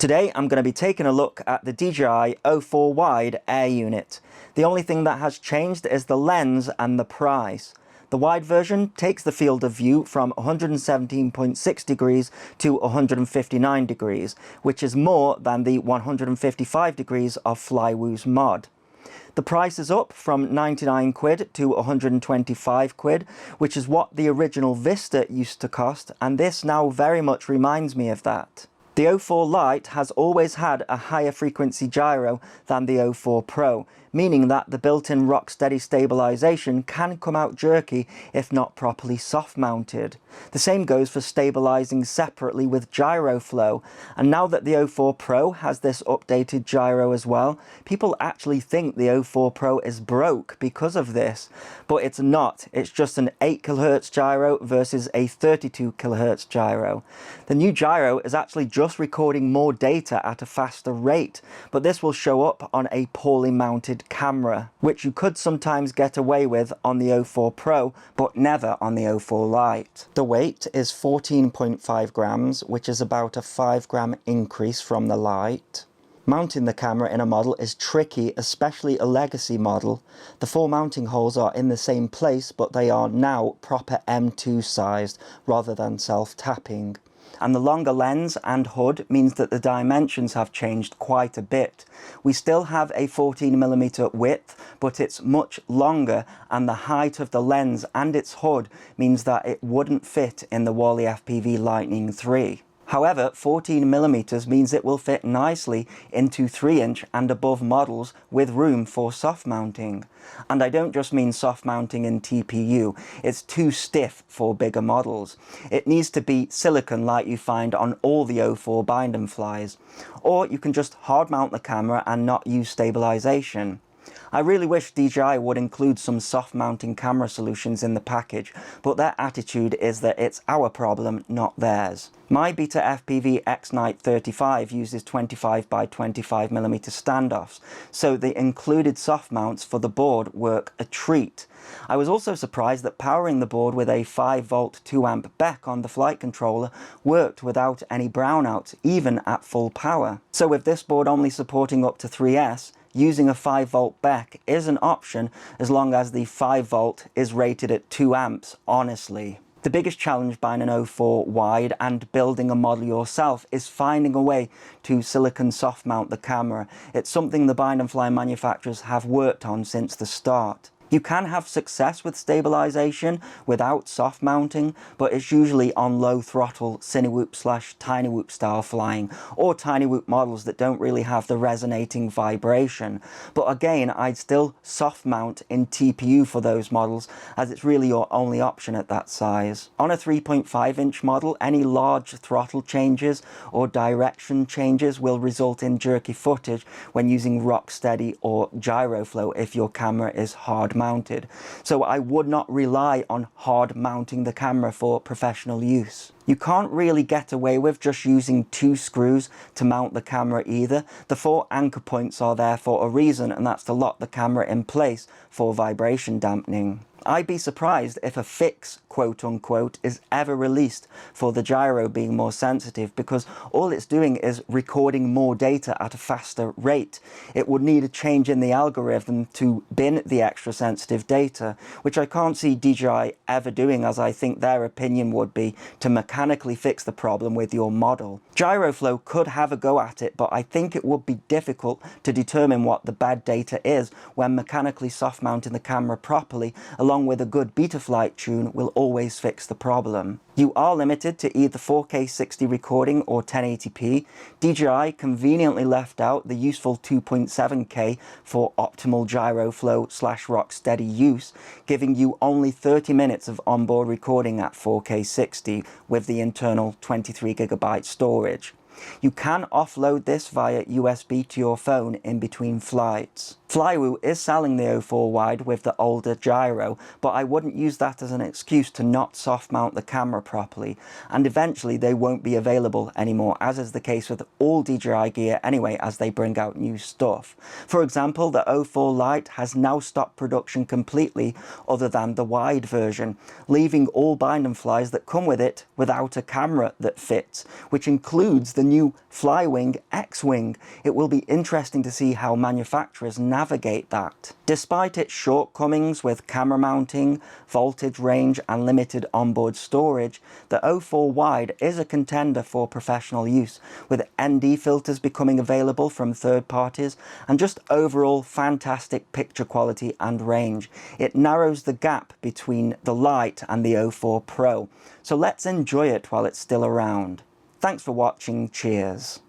Today I'm going to be taking a look at the DJI 04 wide air unit. The only thing that has changed is the lens and the price. The wide version takes the field of view from 117.6 degrees to 159 degrees, which is more than the 155 degrees of Flywoo's mod. The price is up from 99 quid to 125 quid, which is what the original Vista used to cost, and this now very much reminds me of that. The 04 Lite has always had a higher frequency gyro than the 04 Pro, meaning that the built-in rock-steady stabilization can come out jerky if not properly soft-mounted. The same goes for stabilizing separately with gyro flow, and now that the 04 Pro has this updated gyro as well, people actually think the 04 Pro is broke because of this, but it's not. It's just an 8 kHz gyro versus a 32 kHz gyro. The new gyro is actually just recording more data at a faster rate, but this will show up on a poorly mounted camera, which you could sometimes get away with on the 04 Pro, but never on the 04 Lite. The weight is 14.5 grams, which is about a 5 gram increase from the Lite. Mounting the camera in a model is tricky, especially a legacy model. The 4 mounting holes are in the same place, but they are now proper M2 sized rather than self-tapping. And the longer lens and hood means that the dimensions have changed quite a bit. We still have a 14mm width, but it's much longer, and the height of the lens and its hood means that it wouldn't fit in the Wally FPV Lightning 3. However, 14mm means it will fit nicely into 3-inch and above models with room for soft mounting. And I don't just mean soft mounting in TPU, it's too stiff for bigger models. It needs to be silicone like you find on all the 04 bind and flies. Or you can just hard mount the camera and not use stabilization. I really wish DJI would include some soft mounting camera solutions in the package, but their attitude is that it's our problem, not theirs. My Beta FPV X-Night 35 uses 25 by 25mm standoffs, so the included soft mounts for the board work a treat. I was also surprised that powering the board with a 5V 2A BEC on the flight controller worked without any brownouts, even at full power. So with this board only supporting up to 3S, using a 5V BEC is an option as long as the 5V is rated at 2 amps, honestly. The biggest challenge buying an 04 wide and building a model yourself is finding a way to silicone soft mount the camera. It's something the bind and fly manufacturers have worked on since the start. You can have success with stabilization without soft mounting, but it's usually on low throttle Cinewhoop/Tinywhoop style flying, or Tinywhoop models that don't really have the resonating vibration. But again, I'd still soft mount in TPU for those models, as it's really your only option at that size. On a 3.5-inch model, any large throttle changes or direction changes will result in jerky footage when using rock steady or gyro flow if your camera is hard mounted. So I would not rely on hard mounting the camera for professional use. You can't really get away with just using 2 screws to mount the camera either. The 4 anchor points are there for a reason, and that's to lock the camera in place for vibration dampening. I'd be surprised if a fix, quote unquote, is ever released for the gyro being more sensitive, because all it's doing is recording more data at a faster rate. It would need a change in the algorithm to bin the extra sensitive data, which I can't see DJI ever doing, as I think their opinion would be to mechanically fix the problem with your model. Gyroflow could have a go at it, but I think it would be difficult to determine what the bad data is when mechanically soft mounting the camera properly, along with a good Betaflight tune, will always fix the problem. You are limited to either 4K 60 recording or 1080p. DJI conveniently left out the useful 2.7K for optimal gyro flow/rock steady use, giving you only 30 minutes of onboard recording at 4K 60 with the internal 23GB storage. You can offload this via USB to your phone in between flights. Flywoo is selling the 04 wide with the older gyro, but I wouldn't use that as an excuse to not soft mount the camera properly, and eventually they won't be available anymore, as is the case with all DJI gear anyway as they bring out new stuff. For example, the 04 Lite has now stopped production completely other than the wide version, leaving all bind and flies that come with it without a camera that fits, which includes the new Flywing X-Wing. It will be interesting to see how manufacturers navigate that. Despite its shortcomings with camera mounting, voltage range and limited onboard storage, the 04 wide is a contender for professional use, with ND filters becoming available from third parties and just overall fantastic picture quality and range. It narrows the gap between the Lite and the 04 Pro, so let's enjoy it while it's still around. Thanks for watching, cheers.